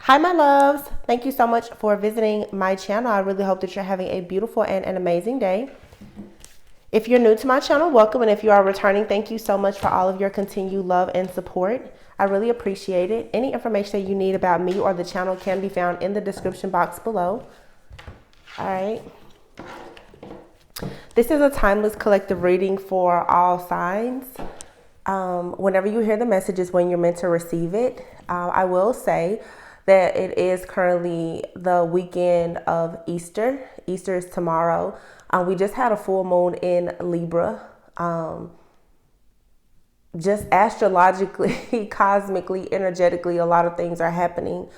Hi, my loves. Thank you so much for visiting my channel. I really hope that you're having a beautiful and an amazing day. If you're new to my channel, welcome. And if you are returning, thank you so much for all of your continued love and support. I really appreciate it. Any information that you need about me or the channel can be found in the description box below. All right. This is a timeless collective reading for all signs. Whenever you hear the message is when you're meant to receive it. I will say that it is currently the weekend of Easter. Easter is tomorrow. We just had a full moon in Libra. Just astrologically, cosmically, energetically, a lot of things are happening.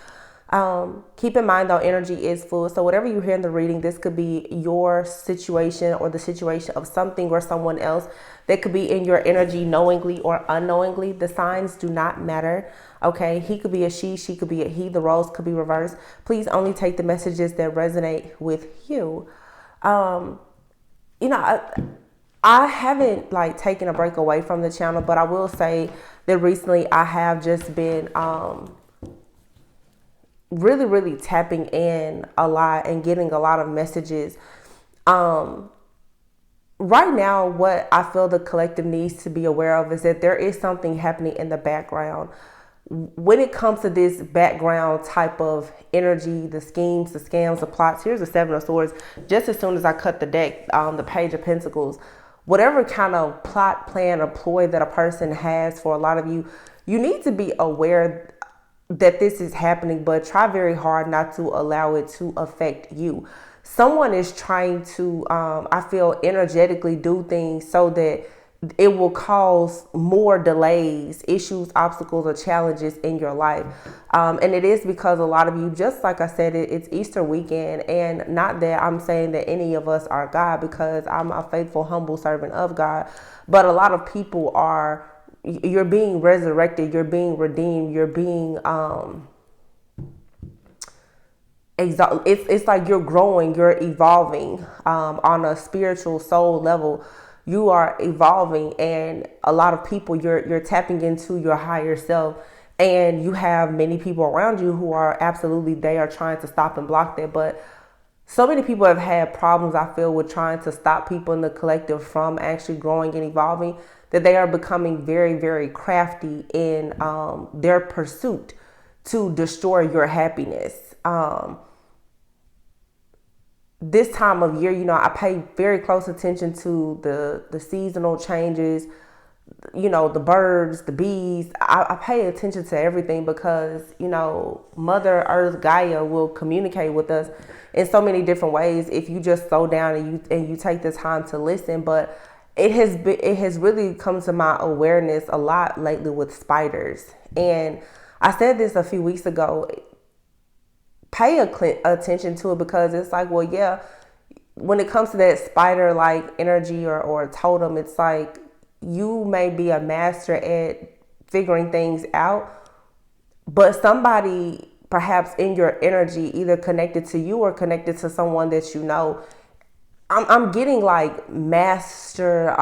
Keep in mind though, energy is fluid. So whatever you hear in the reading, this could be your situation or the situation of something or someone else that could be in your energy knowingly or unknowingly. The signs do not matter. Okay. He could be a she could be a he, the roles could be reversed. Please only take the messages that resonate with you. I haven't like taken a break away from the channel, but I will say that recently I have just been, really tapping in a lot and getting a lot of messages. Right now, what I feel the collective needs to be aware of is that there is something happening in the background. When it comes to this background type of energy, the schemes, the scams, the plots, here's the Seven of Swords. Just as soon as I cut the deck, the Page of Pentacles, whatever kind of plot, plan, or ploy that a person has, for a lot of you, you need to be aware that this is happening, but try very hard not to allow it to affect you. Someone is trying to, I feel, energetically do things so that it will cause more delays, issues, obstacles, or challenges in your life. And it is because a lot of you, just like I said, it's Easter weekend. And not that I'm saying that any of us are God, because I'm a faithful, humble servant of God. But a lot of people are, you're being resurrected, you're being redeemed, you're being it's like you're growing, you're evolving on a spiritual soul level. You are evolving, and a lot of people, you're tapping into your higher self, and you have many people around you who are absolutely, they are trying to stop and block that. But so many people have had problems, I feel, with trying to stop people in the collective from actually growing and evolving, that they are becoming very, very crafty in their pursuit to destroy your happiness. This time of year, I pay very close attention to the seasonal changes, the birds, the bees. I pay attention to everything because, Mother Earth, Gaia, will communicate with us in so many different ways if you just slow down and you take the time to listen. But it has really come to my awareness a lot lately with spiders. And I said this a few weeks ago. Pay attention to it, because it's like, well, yeah, when it comes to that spider like energy or totem, it's like you may be a master at figuring things out, but somebody perhaps in your energy, either connected to you or connected to someone that you know, I'm getting like master,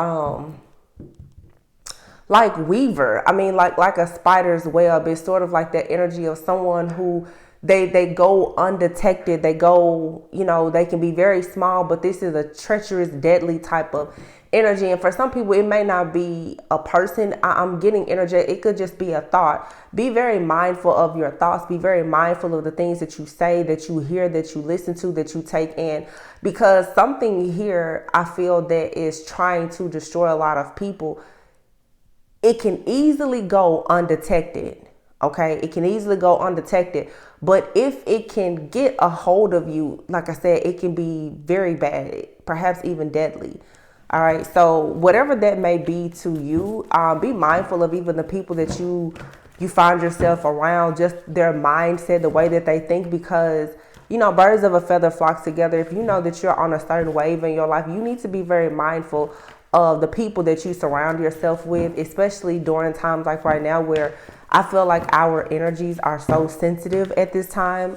like weaver. I mean, like a spider's web. It's sort of like that energy of someone who they go undetected. They go, they can be very small, but this is a treacherous, deadly type of energy. And for some people, it may not be a person. I'm getting energy. It could just be a thought. Be very mindful of your thoughts. Be very mindful of the things that you say, that you hear, that you listen to, that you take in, because something here, I feel, that is trying to destroy a lot of people. It can easily go undetected. Okay, it can easily go undetected. But if it can get a hold of you, like I said, it can be very bad, perhaps even deadly. All right, so whatever that may be to you, be mindful of even the people that you find yourself around, just their mindset, the way that they think, because birds of a feather flock together. If you know that you're on a certain wave in your life, you need to be very mindful of the people that you surround yourself with, especially during times like right now, where I feel like our energies are so sensitive at this time,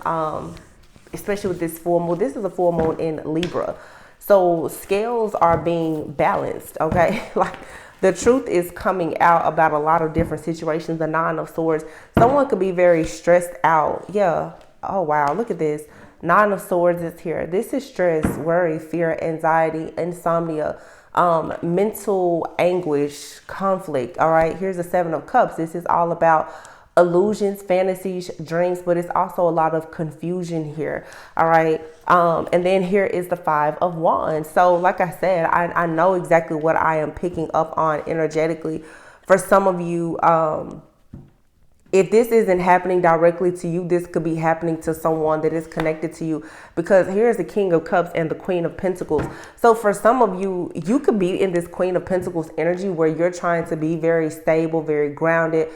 especially with this full moon. This is a full moon in Libra. So scales are being balanced, okay? Like The truth is coming out about a lot of different situations. The Nine of Swords. Someone could be very stressed out. Yeah. Oh, wow. Look at this. Nine of Swords is here. This is stress, worry, fear, anxiety, insomnia, mental anguish, conflict. All right. Here's the Seven of Cups. This is all about illusions, fantasies, dreams, but it's also a lot of confusion here. All right. And then here is the Five of Wands. So like I said, I know exactly what I am picking up on energetically. For some of you, if this isn't happening directly to you, this could be happening to someone that is connected to you, because here's the King of Cups and the Queen of Pentacles. So for some of you, you could be in this Queen of Pentacles energy where you're trying to be very stable, very grounded,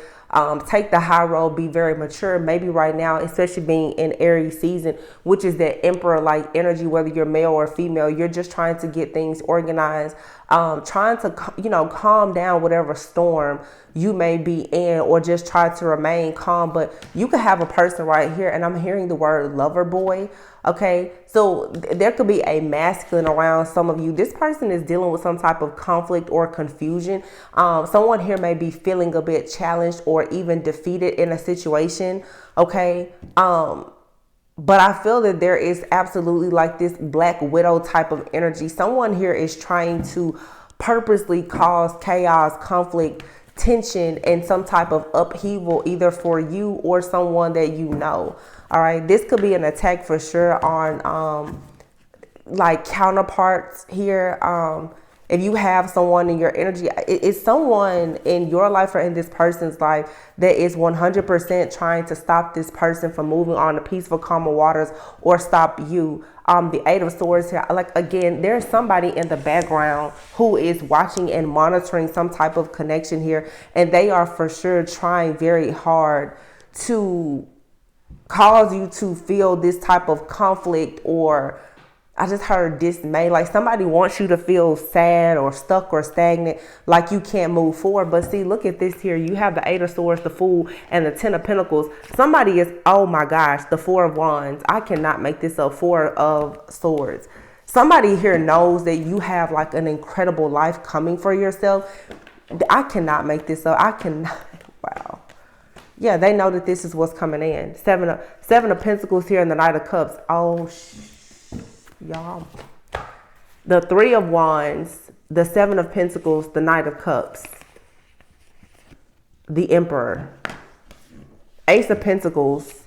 take the high road, be very mature. Maybe right now, especially being in Aries season, which is that emperor like energy, whether you're male or female, you're just trying to get things organized, trying to, you know, calm down whatever storm you may be in, or just try to remain calm. But you could have a person right here, and I'm hearing the word lover boy. Okay, so there could be a masculine around some of you. This person is dealing with some type of conflict or confusion. Someone here may be feeling a bit challenged or even defeated in a situation. Okay, but I feel that there is absolutely like this Black Widow type of energy. Someone here is trying to purposely cause chaos, conflict, tension, and some type of upheaval, either for you or someone that you know. All right, this could be an attack for sure on like counterparts here. If you have someone in your energy, it's someone in your life or in this person's life that is 100% trying to stop this person from moving on to peaceful, calmer waters, or stop you. The Eight of Swords here, like again, there's somebody in the background who is watching and monitoring some type of connection here, and they are for sure trying very hard to cause you to feel this type of conflict, or I just heard dismay. Like somebody wants you to feel sad or stuck or stagnant, like you can't move forward. But see, look at this here. You have the Eight of Swords, the Fool, and the Ten of Pentacles. Somebody is, oh my gosh, the Four of Wands. I cannot make this up. Four of Swords. Somebody here knows that you have like an incredible life coming for yourself. I cannot make this up. I cannot. Wow. Yeah, they know that this is what's coming in. Seven of Pentacles here and the Knight of Cups. Oh, y'all. The Three of Wands, the Seven of Pentacles, the Knight of Cups, the Emperor, Ace of Pentacles,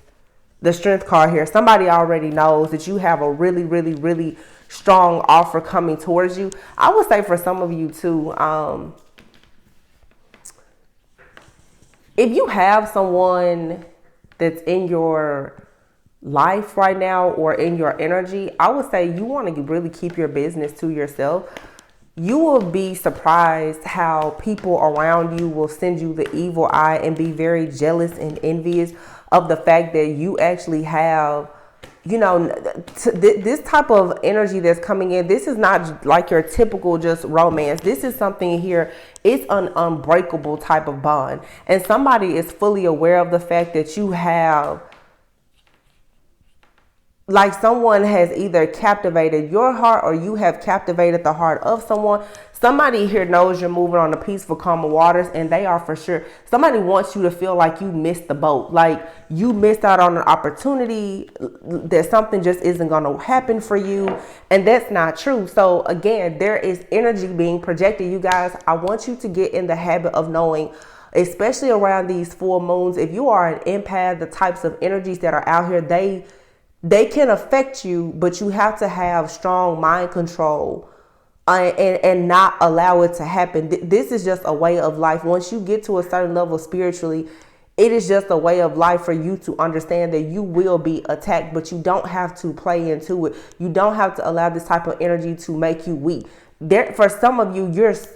the Strength card here. Somebody already knows that you have a really, really, really strong offer coming towards you. I would say for some of you too, if you have someone that's in your life right now or in your energy, I would say you want to really keep your business to yourself. You will be surprised how people around you will send you the evil eye and be very jealous and envious of the fact that you actually have, you know, this type of energy that's coming in. This is not like your typical just romance. This is something here. It's an unbreakable type of bond. And somebody is fully aware of the fact that you have, like someone has either captivated your heart or you have captivated the heart of someone. Somebody here knows you're moving on the peaceful, calmer waters, and they are for sure. Somebody wants you to feel like you missed the boat, like you missed out on an opportunity, that something just isn't going to happen for you. And that's not true. So again, there is energy being projected. You guys, I want you to get in the habit of knowing, especially around these full moons, if you are an empath, the types of energies that are out here, they can affect you, but you have to have strong mind control and not allow it to happen. This is just a way of life. Once you get to a certain level spiritually, it is just a way of life for you to understand that you will be attacked, but you don't have to play into it. You don't have to allow this type of energy to make you weak. There, for some of you,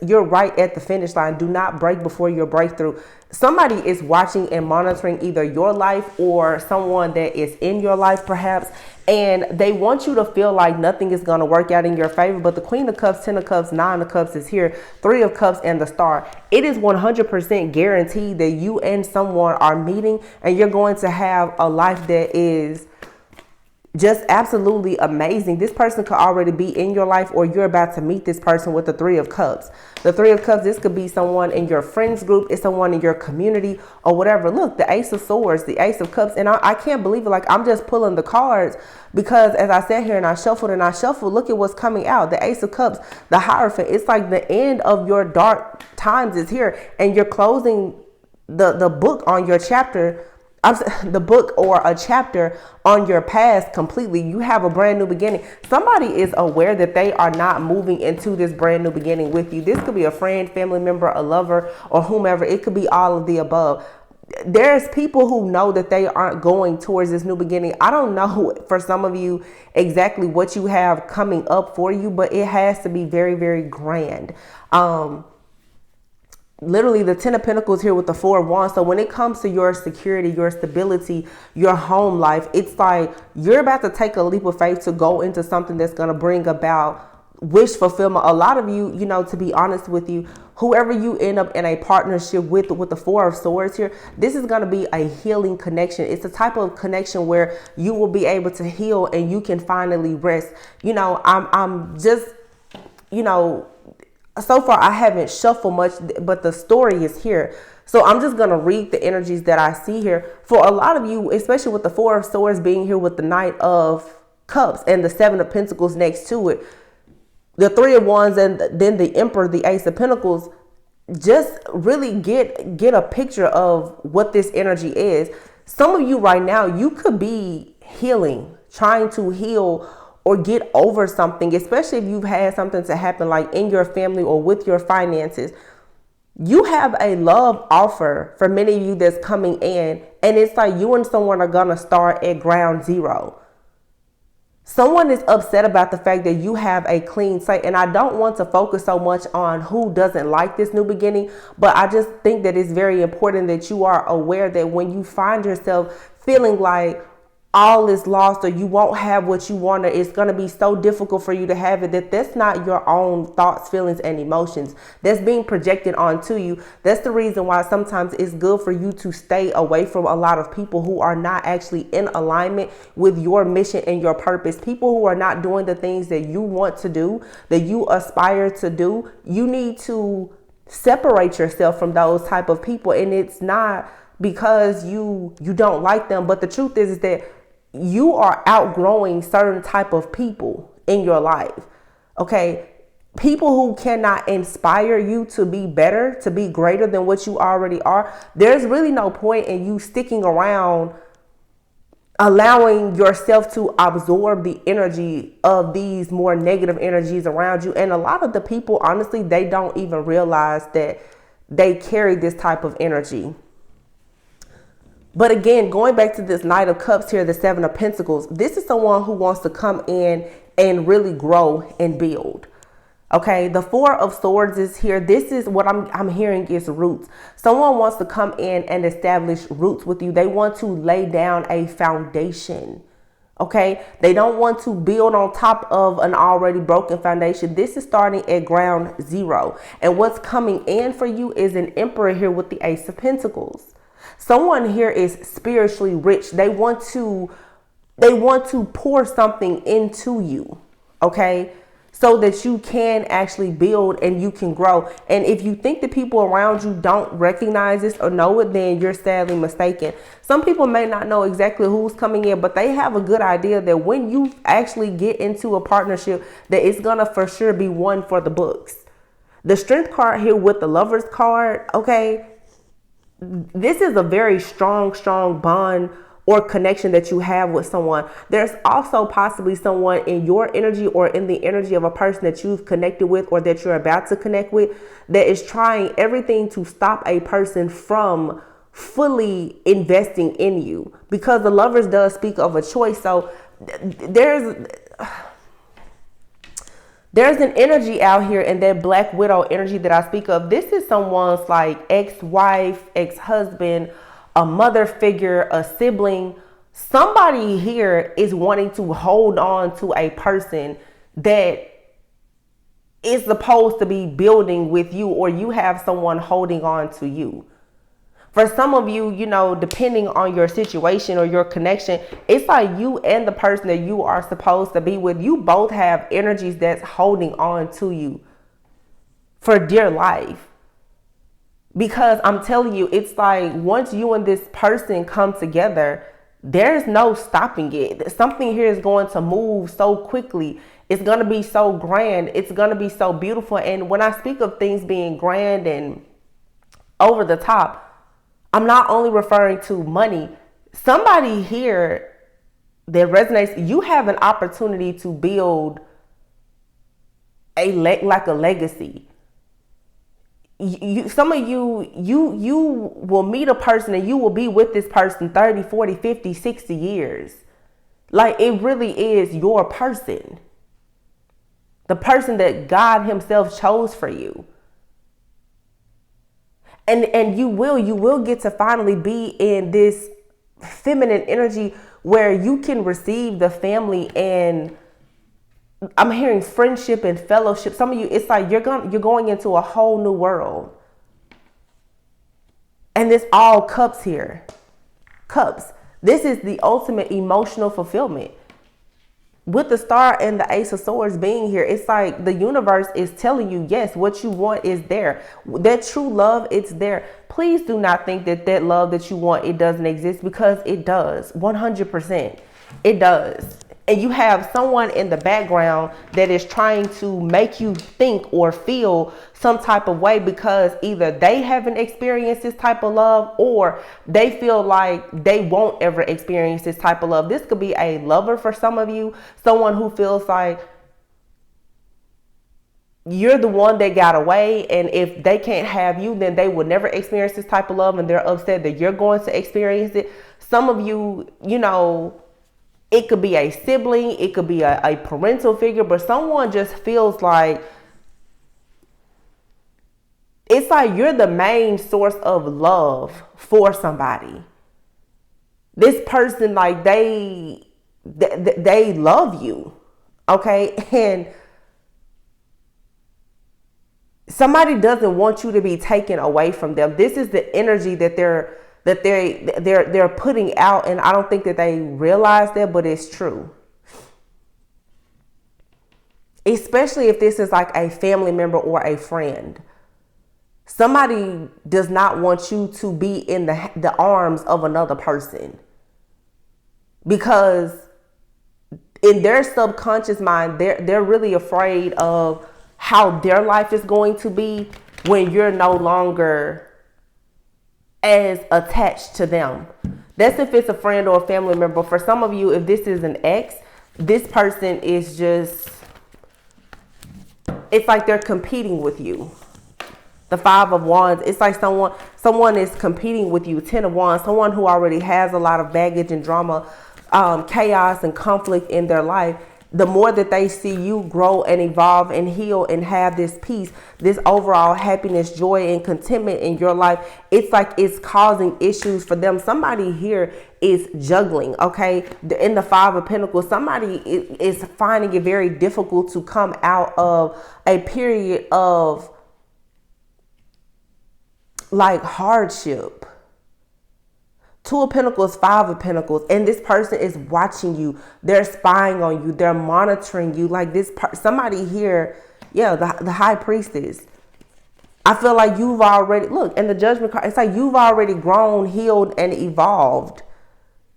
you're right at the finish line. Do not break before your breakthrough. Somebody is watching and monitoring either your life or someone that is in your life perhaps, and they want you to feel like nothing is going to work out in your favor. But the Queen of Cups, Ten of Cups, Nine of Cups is here, Three of Cups, and the Star. It is 100% guaranteed that you and someone are meeting, and you're going to have a life that is just absolutely amazing. This person could already be in your life, or you're about to meet this person with the Three of Cups. The Three of Cups, this could be someone in your friends group, it's someone in your community or whatever. Look, the Ace of Swords, the Ace of Cups, and I can't believe it. Like, I'm just pulling the cards because as I sat here and I shuffled, look at what's coming out. The Ace of Cups, the Hierophant. It's like the end of your dark times is here, and you're closing the book on your chapter. The book or a chapter on your past completely. You have a brand new beginning. Somebody is aware that they are not moving into this brand new beginning with you. This could be a friend, family member, a lover, or whomever. It could be all of the above. There's people who know that they aren't going towards this new beginning. I don't know for some of you exactly what you have coming up for you, but it has to be very, very grand. Literally the 10 of Pentacles here with the 4 of Wands. So when it comes to your security, your stability, your home life, it's like you're about to take a leap of faith to go into something that's going to bring about wish fulfillment. A lot of you, to be honest with you, whoever you end up in a partnership with the 4 of Swords here, this is going to be a healing connection. It's a type of connection where you will be able to heal and you can finally rest. I'm just, so far I haven't shuffled much, but the story is here. So I'm just going to read the energies that I see here. For a lot of you, especially with the 4 of Swords being here with the Knight of Cups and the 7 of Pentacles next to it, the 3 of Wands, and then the Emperor, the Ace of Pentacles, just really get a picture of what this energy is. Some of you right now, you could be healing, trying to heal or get over something, especially if you've had something to happen like in your family or with your finances. You have a love offer for many of you that's coming in, and it's like you and someone are gonna start at ground zero. Someone is upset about the fact that you have a clean slate, and I don't want to focus so much on who doesn't like this new beginning, but I just think that it's very important that you are aware that when you find yourself feeling like all is lost or you won't have what you want, or it's going to be so difficult for you to have it, that's not your own thoughts, feelings, and emotions that's being projected onto you. That's the reason why sometimes it's good for you to stay away from a lot of people who are not actually in alignment with your mission and your purpose. People who are not doing the things that you want to do, that you aspire to do. You need to separate yourself from those type of people, and it's not because you don't like them, but the truth is that you are outgrowing certain type of people in your life. Okay. People who cannot inspire you to be better, to be greater than what you already are. There's really no point in you sticking around, allowing yourself to absorb the energy of these more negative energies around you. And a lot of the people, honestly, they don't even realize that they carry this type of energy. But again, going back to this Knight of Cups here, the 7 of Pentacles, this is someone who wants to come in and really grow and build. Okay, the 4 of Swords is here. This is what I'm hearing is roots. Someone wants to come in and establish roots with you. They want to lay down a foundation. Okay, they don't want to build on top of an already broken foundation. This is starting at ground zero. And what's coming in for you is an Emperor here with the Ace of Pentacles. Someone here is spiritually rich. They want to pour something into you, okay? So that you can actually build and you can grow. And if you think the people around you don't recognize this or know it, then you're sadly mistaken. Some people may not know exactly who's coming in, but they have a good idea that when you actually get into a partnership, that it's gonna for sure be one for the books. The Strength card here with the Lovers card, okay? This is a very strong bond or connection that you have with someone. There's also possibly someone in your energy or in the energy of a person that you've connected with or that you're about to connect with that is trying everything to stop a person from fully investing in you, because the Lovers does speak of a choice. So there's an energy out here, and that Black Widow energy that I speak of, this is someone's like ex-wife, ex-husband, a mother figure, a sibling. Somebody here is wanting to hold on to a person that is supposed to be building with you, or you have someone holding on to you. For some of you, you know, depending on your situation or your connection, it's like you and the person that you are supposed to be with, you both have energies that's holding on to you for dear life. Because I'm telling you, it's like once you and this person come together, there's no stopping it. Something here is going to move so quickly. It's going to be so grand. It's going to be so beautiful. And when I speak of things being grand and over the top, I'm not only referring to money. Somebody here that resonates, you have an opportunity to build like a legacy. Some of you will meet a person and you will be with this person 30, 40, 50, 60 years. Like, it really is your person. The person that God himself chose for you. And you will get to finally be in this feminine energy where you can receive the family, and I'm hearing friendship and fellowship. Some of you, it's like you're going into a whole new world. And this all cups here. Cups. This is the ultimate emotional fulfillment. With the star and the ace of swords being here, it's like the universe is telling you, yes, what you want is there. That true love, it's there. Please do not think that love that you want, it doesn't exist, because it does. 100%. It does. And you have someone in the background that is trying to make you think or feel some type of way, because either they haven't experienced this type of love or they feel like they won't ever experience this type of love. This could be a lover for some of you, someone who feels like you're the one that got away, and if they can't have you, then they will never experience this type of love, and they're upset that you're going to experience it. Some of you, you know, it could be a sibling, it could be a parental figure, but someone just feels like it's like you're the main source of love for somebody. This person, like they love you, okay? And somebody doesn't want you to be taken away from them. This is the energy that they're putting out, and I don't think that they realize that, but it's true. Especially if this is like a family member or a friend. Somebody does not want you to be in the arms of another person, because in their subconscious mind, they're really afraid of how their life is going to be when you're no longer as attached to them. That's if it's a friend or a family member. For some of you, if this is an ex, this person is just, it's like they're competing with you. The 5 of Wands, it's like someone is competing with you. 10 of Wands, someone who already has a lot of baggage and drama, chaos and conflict in their life. The more that they see you grow and evolve and heal and have this peace, this overall happiness, joy, and contentment in your life, it's like it's causing issues for them. Somebody here is juggling, okay? In the 5 of Pentacles, somebody is finding it very difficult to come out of a period of like hardship. 2 of Pentacles, 5 of Pentacles, and this person is watching you. They're spying on you. They're monitoring you. Like this, somebody here, yeah, the High Priestess. I feel like you've already, look, and the Judgment card, it's like you've already grown, healed, and evolved.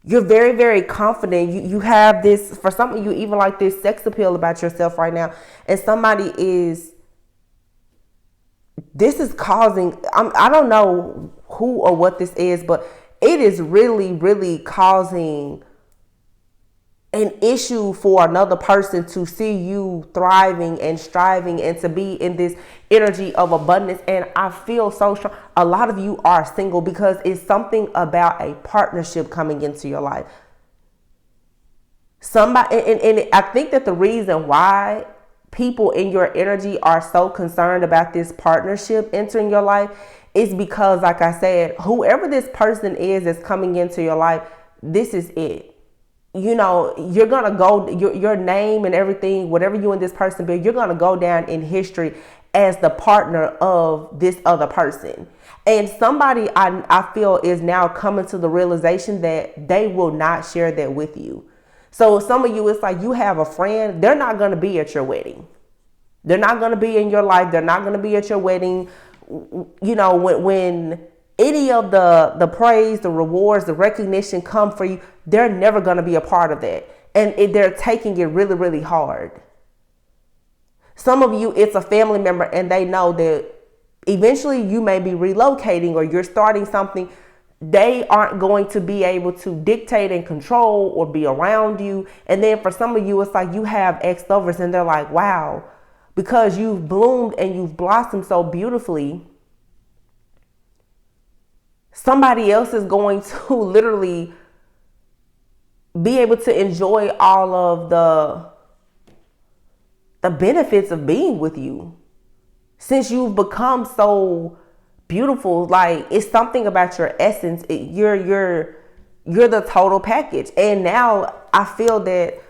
You're very, very confident. You have this, for some of you, even like this sex appeal about yourself right now. And somebody is, this is causing, I don't know who or what this is, but it is really, really causing an issue for another person to see you thriving and striving and to be in this energy of abundance. And I feel so strong. A lot of you are single because it's something about a partnership coming into your life. Somebody, and I think that the reason why people in your energy are so concerned about this partnership entering your life is because, like I said, whoever this person is that's coming into your life, this is it. You know, you're going to go, your name and everything, whatever you and this person build, you're going to go down in history as the partner of this other person. And somebody I feel is now coming to the realization that they will not share that with you. So some of you, it's like you have a friend, they're not going to be at your wedding. They're not going to be in your life. They're not going to be at your wedding. You know, when any of the praise, the rewards, the recognition come for you, they're never going to be a part of that. And they're taking it really, really hard. Some of you, it's a family member and they know that eventually you may be relocating or you're starting something. They aren't going to be able to dictate and control or be around you. And then for some of you, it's like you have ex-lovers and they're like, wow, because you've bloomed and you've blossomed so beautifully, somebody else is going to literally be able to enjoy all of the benefits of being with you. Since you've become so beautiful, like it's something about your essence. You're the total package. And now I feel that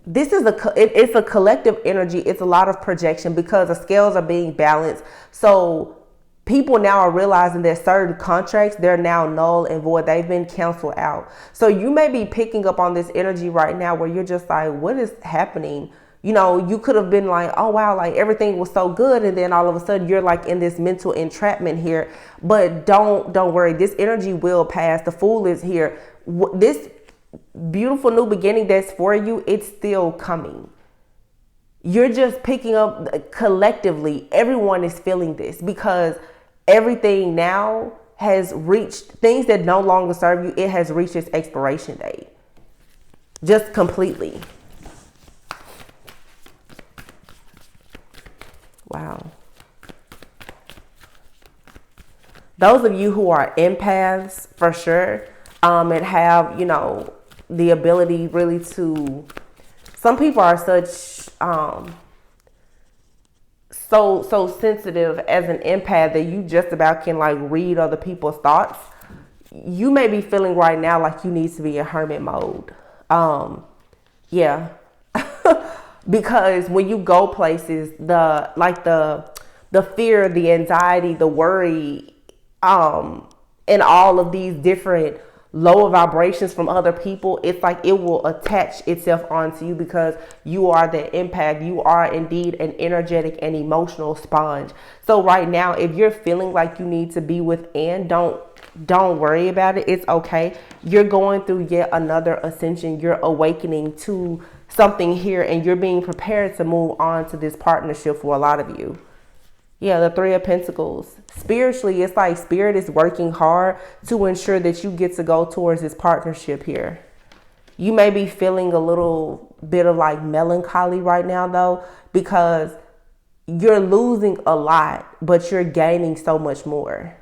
this is it's a collective energy. It's a lot of projection because the scales are being balanced. So people now are realizing that certain contracts, they're now null and void. They've been canceled out. So you may be picking up on this energy right now where you're just like, what is happening? You know, you could have been like, oh, wow, like everything was so good. And then all of a sudden you're like in this mental entrapment here. But don't worry. This energy will pass. The Fool is here. This beautiful new beginning that's for you, it's still coming. You're just picking up collectively. Everyone is feeling this because everything now has reached things that no longer serve you. It has reached its expiration date. Just completely. Wow. Those of you who are empaths for sure, and have, you know, the ability really to, some people are such, so sensitive as an empath that you just about can like read other people's thoughts. You may be feeling right now like you need to be in hermit mode. Yeah. Because when you go places, the fear, the anxiety, the worry, and all of these different lower vibrations from other people, it's like it will attach itself onto you because you are the empath. You are indeed an energetic and emotional sponge. So right now, if you're feeling like you need to be within, don't worry about it. It's okay. You're going through yet another ascension. You're awakening to something here and you're being prepared to move on to this partnership for a lot of you. Yeah, the Three of Pentacles. Spiritually, it's like Spirit is working hard to ensure that you get to go towards this partnership here. You may be feeling a little bit of like melancholy right now though, because you're losing a lot, but you're gaining so much more.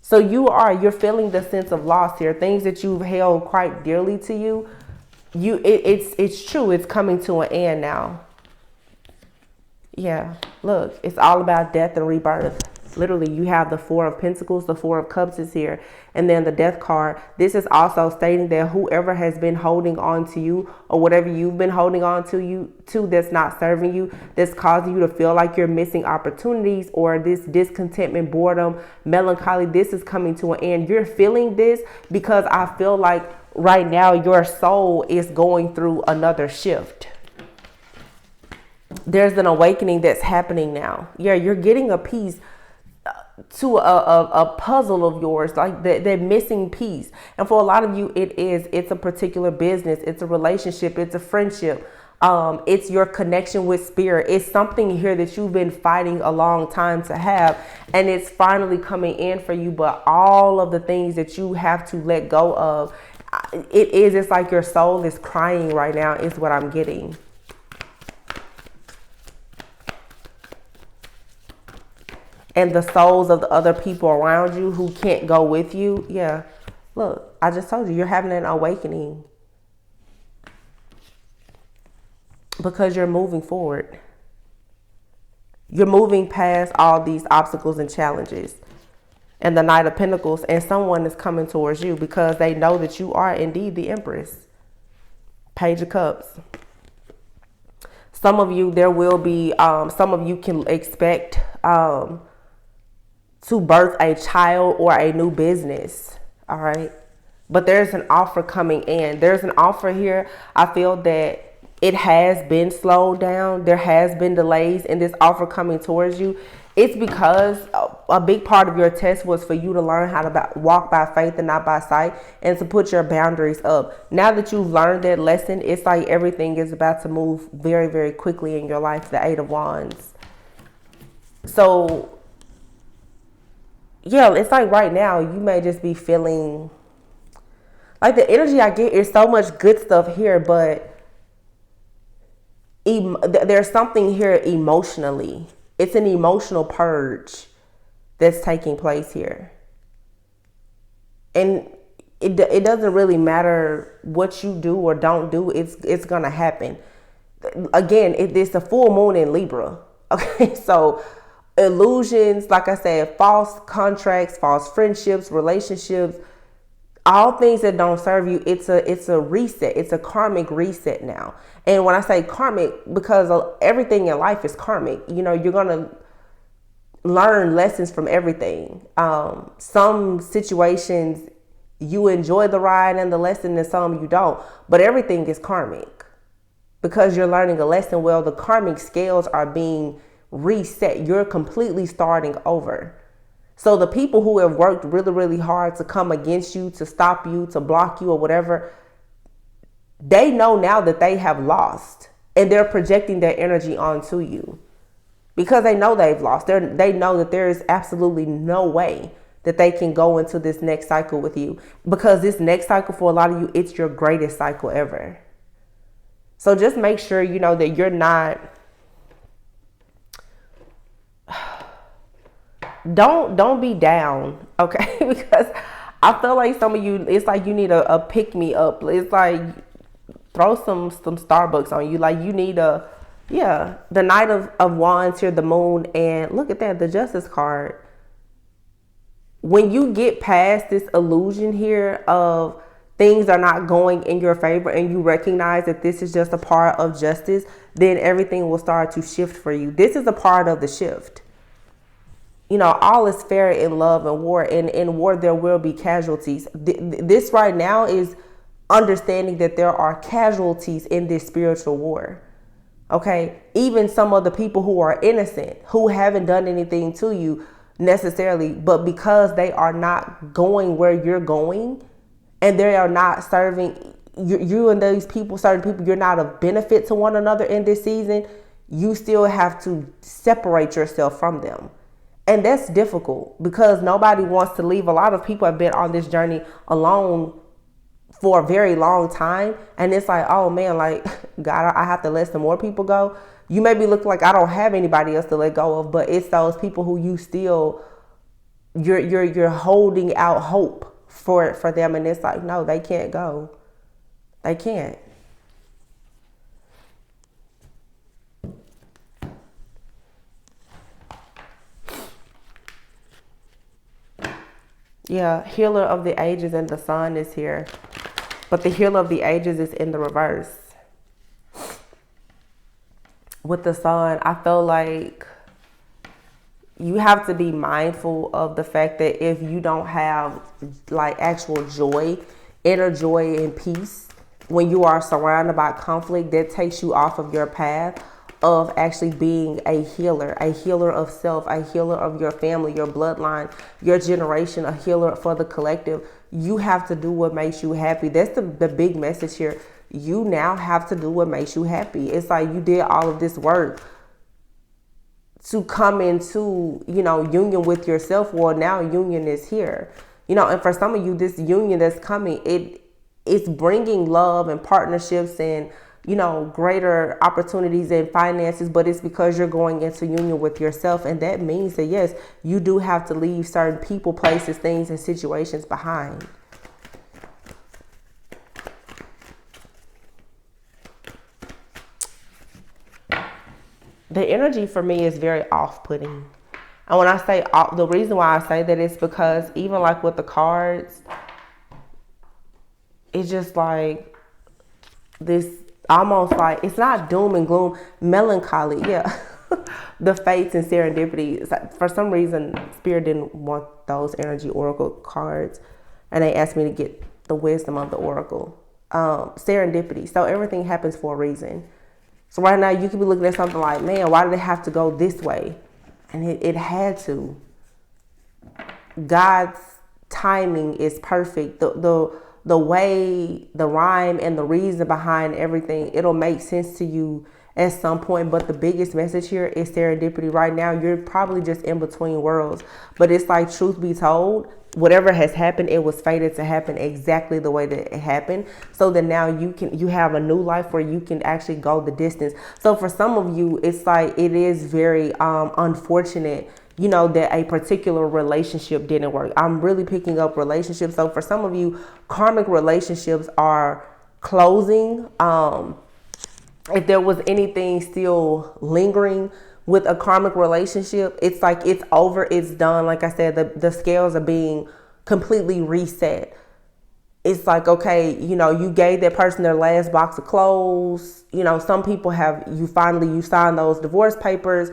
So you're feeling the sense of loss here. Things that you've held quite dearly to you. It's true. It's coming to an end now. Yeah, look, it's all about death and rebirth. Literally, you have the Four of Pentacles, the Four of Cups is here, and then the Death card. This is also stating that whoever has been holding on to you or whatever you've been holding on to that's not serving you, that's causing you to feel like you're missing opportunities or this discontentment, boredom, melancholy, this is coming to an end. You're feeling this because I feel like right now your soul is going through another shift. There's an awakening that's happening now. Yeah, you're getting a piece to a puzzle of yours, like that missing piece. And for a lot of you, it's a particular business, it's a relationship, it's a friendship, it's your connection with spirit. It's something here that you've been fighting a long time to have, and it's finally coming in for you. But all of the things that you have to let go of, it's like your soul is crying right now, is what I'm getting. And the souls of the other people around you who can't go with you. Yeah, look, I just told you, you're having an awakening. Because you're moving forward. You're moving past all these obstacles and challenges. And the Knight of Pentacles, and someone is coming towards you because they know that you are indeed the Empress. Page of Cups. Some of you, there will be, some of you can expect to birth a child or a new business. All right. But there's an offer coming in. There's an offer here. I feel that it has been slowed down. There has been delays in this offer coming towards you. It's because a big part of your test was for you to learn how to walk by faith and not by sight, and to put your boundaries up. Now that you've learned that lesson, it's like everything is about to move very, very quickly in your life. The Eight of Wands. So, yeah, it's like right now you may just be feeling like the energy I get is so much good stuff here, but there's something here emotionally. It's an emotional purge that's taking place here. And it doesn't really matter what you do or don't do. It's going to happen. Again, it's a full moon in Libra. Okay, so illusions, like I said, false contracts, false friendships, relationships, all things that don't serve you. It's a reset. It's a karmic reset now. And when I say karmic, because everything in life is karmic, you know, you're going to learn lessons from everything. Some situations you enjoy the ride and the lesson, and some you don't, but everything is karmic because you're learning a lesson. Well, the karmic scales are being reset. You're completely starting over. So the people who have worked really, really hard to come against you, to stop you, to block you or whatever, they know now that they have lost, and they're projecting their energy onto you because they know they've lost. They know that there is absolutely no way that they can go into this next cycle with you, because this next cycle for a lot of you, it's your greatest cycle ever. So just make sure you know that you're not, don't be down, okay? Because I feel like some of you, it's like you need a pick me up. It's like throw some Starbucks on you. Like you need the Knight of Wands here, the Moon, and look at that, the Justice card. When you get past this illusion here of things are not going in your favor, and you recognize that this is just a part of justice, then everything will start to shift for you. This is a part of the shift. You know, all is fair in love and war, and in war there will be casualties. This right now is understanding that there are casualties in this spiritual war. Okay, even some of the people who are innocent, who haven't done anything to you necessarily, but because they are not going where you're going, and they are not serving you and these people, certain people, you're not of benefit to one another in this season, you still have to separate yourself from them. And that's difficult because nobody wants to leave. A lot of people have been on this journey alone for a very long time. And it's like, oh man, like, God, I have to let some more people go. You may be looking like I don't have anybody else to let go of, but it's those people who you still, you're holding out hope for them. And it's like, no, they can't go. They can't. Yeah, healer of the ages and the sun is here. But the healer of the ages is in the reverse. With the sun, I feel like you have to be mindful of the fact that if you don't have like actual joy, inner joy and peace, when you are surrounded by conflict, that takes you off of your path of actually being a healer of self, a healer of your family, your bloodline, your generation, a healer for the collective. You have to do what makes you happy. That's the big message here. You now have to do what makes you happy. It's like you did all of this work to come into, you know, union with yourself. Well, now union is here, you know, and for some of you, this union that's coming, it's bringing love and partnerships and, you know, greater opportunities and finances, but it's because you're going into union with yourself. And that means that, yes, you do have to leave certain people, places, things, and situations behind. The energy for me is very off-putting. And when I say off, the reason why I say that is because even like with the cards, it's just like this almost like, it's not doom and gloom, melancholy. Yeah. The fates and serendipity. For some reason, Spirit didn't want those energy oracle cards, and they asked me to get the wisdom of the oracle. Serendipity. So everything happens for a reason. So right now you could be looking at something like, man, why did it have to go this way? And it had to. God's timing is perfect. The way, the rhyme and the reason behind everything, it'll make sense to you at some point. But the biggest message here is serendipity. Right now, you're probably just in between worlds. But it's like, truth be told, whatever has happened, it was fated to happen exactly the way that it happened. So that now you have a new life where you can actually go the distance. So for some of you, it's like, it is very unfortunate, you know, that a particular relationship didn't work. I'm really picking up relationships. So for some of you, karmic relationships are closing. If there was anything still lingering with a karmic relationship, it's like, it's over, it's done. Like I said, the scales are being completely reset. It's like, okay, you know, you gave that person their last box of clothes. You know, some people you signed those divorce papers.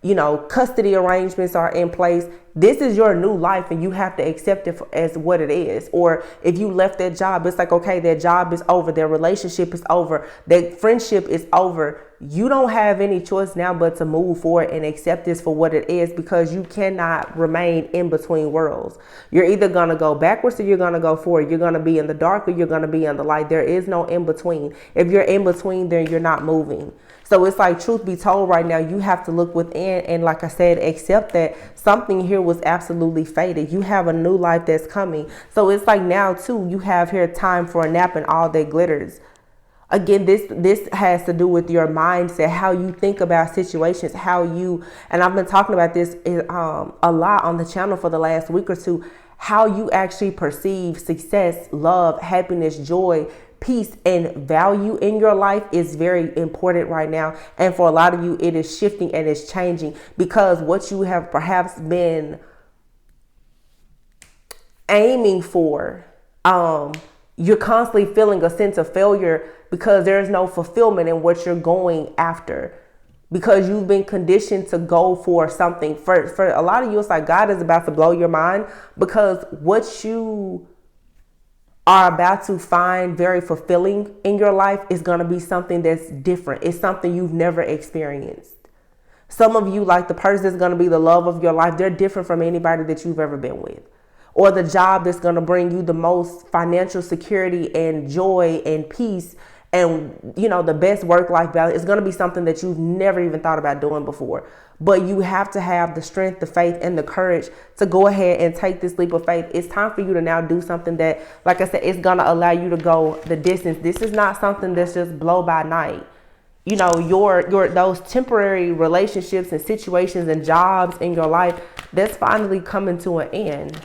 You know, custody arrangements are in place. This is your new life and you have to accept it as what it is. Or if you left that job, it's like, okay, that job is over. Their relationship is over. That friendship is over. You don't have any choice now but to move forward and accept this for what it is, because you cannot remain in between worlds. You're either going to go backwards or you're going to go forward. You're going to be in the dark or you're going to be in the light. There is no in between. If you're in between, then you're not moving. So it's like, truth be told, right now, you have to look within and, like I said, accept that something here was absolutely fated. You have a new life that's coming. So it's like, now too, you have here time for a nap and all that glitters. Again, this has to do with your mindset, how you think about situations, and I've been talking about this a lot on the channel for the last week or two, how you actually perceive success, love, happiness, joy, peace, and value in your life is very important right now. And for a lot of you, it is shifting and it's changing, because what you have perhaps been aiming for, you're constantly feeling a sense of failure because there's no fulfillment in what you're going after, because you've been conditioned to go for something. For a lot of you, it's like God is about to blow your mind, because what you are about to find very fulfilling in your life is going to be something that's different. It's something you've never experienced. Some of you, like the person that's going to be the love of your life, they're different from anybody that you've ever been with. Or the job that's going to bring you the most financial security and joy and peace and, you know, the best work-life balance is going to be something that you've never even thought about doing before. But you have to have the strength, the faith, and the courage to go ahead and take this leap of faith. It's time for you to now do something that, like I said, it's going to allow you to go the distance. This is not something that's just blow by night. You know, your those temporary relationships and situations and jobs in your life, that's finally coming to an end.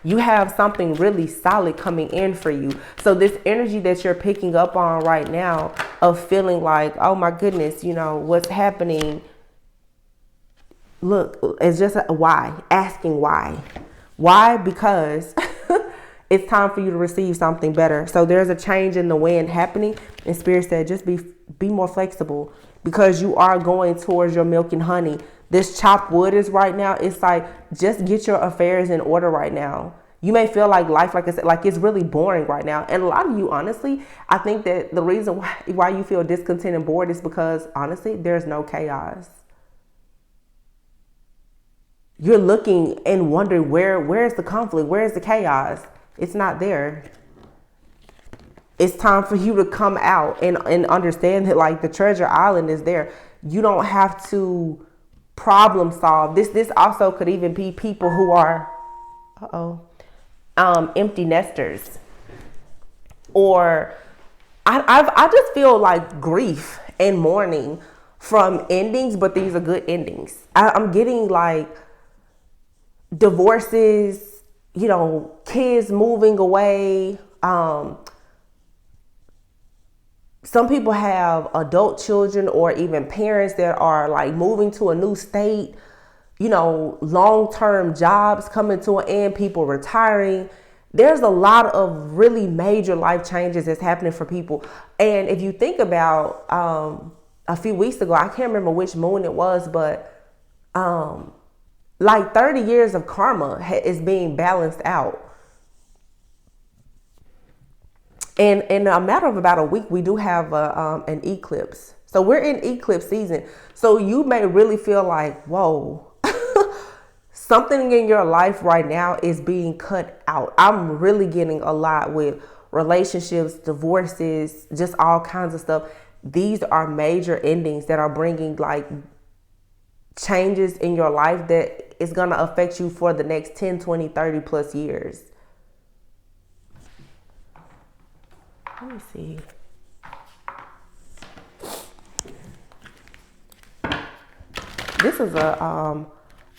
You have something really solid coming in for you. So this energy that you're picking up on right now of feeling like, oh my goodness, you know, what's happening? Look, it's just why, asking why. Why? Because it's time for you to receive something better. So there's a change in the wind happening. And Spirit said, just be more flexible, because you are going towards your milk and honey. This chopped wood is right now. It's like, just get your affairs in order right now. You may feel like life, like I said, like it's really boring right now. And a lot of you, honestly, I think that the reason why you feel discontent and bored is because, honestly, there's no chaos. You're looking and wondering where's the conflict? Where's the chaos? It's not there. It's time for you to come out and understand that, like, the treasure island is there. You don't have to problem solve. This also could even be people who are empty nesters, or I just feel like grief and mourning from endings, but these are good endings. I'm getting like divorces, you know, kids moving away. Some people have adult children or even parents that are like moving to a new state, you know, long-term jobs coming to an end, people retiring. There's a lot of really major life changes that's happening for people. And if you think about a few weeks ago, I can't remember which moon it was, but like 30 years of karma is being balanced out. And in a matter of about a week, we do have an eclipse. So we're in eclipse season. So you may really feel like, whoa, something in your life right now is being cut out. I'm really getting a lot with relationships, divorces, just all kinds of stuff. These are major endings that are bringing like changes in your life that is going to affect you for the next 10, 20, 30 plus years. Let me see. This is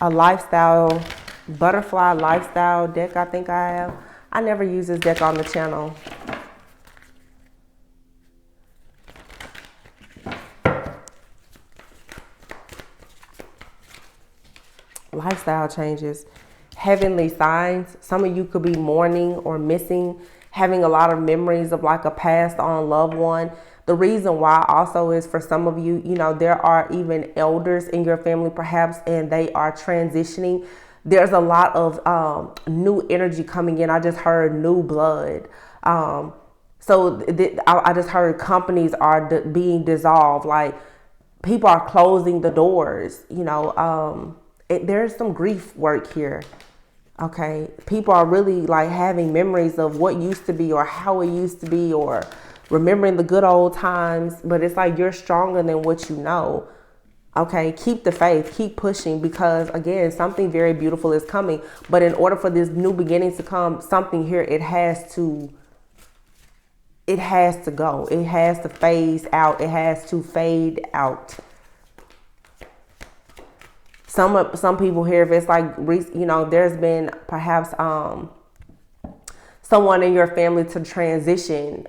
a lifestyle, butterfly lifestyle deck I think I have. I never use this deck on the channel. Lifestyle changes, heavenly signs. Some of you could be mourning or missing, having a lot of memories of like a passed on loved one. The reason why also is for some of you, you know, there are even elders in your family perhaps, and they are transitioning. There's a lot of new energy coming in. I just heard new blood. I just heard companies are being dissolved. Like people are closing the doors, you know. There's some grief work here. Okay, people are really like having memories of what used to be or how it used to be, or remembering the good old times. But it's like you're stronger than what you know. Okay, keep the faith, keep pushing, because again, something very beautiful is coming. But in order for this new beginning to come, something here, it has to go. It has to phase out. It has to fade out. Some people here, if it's like, you know, there's been perhaps someone in your family to transition,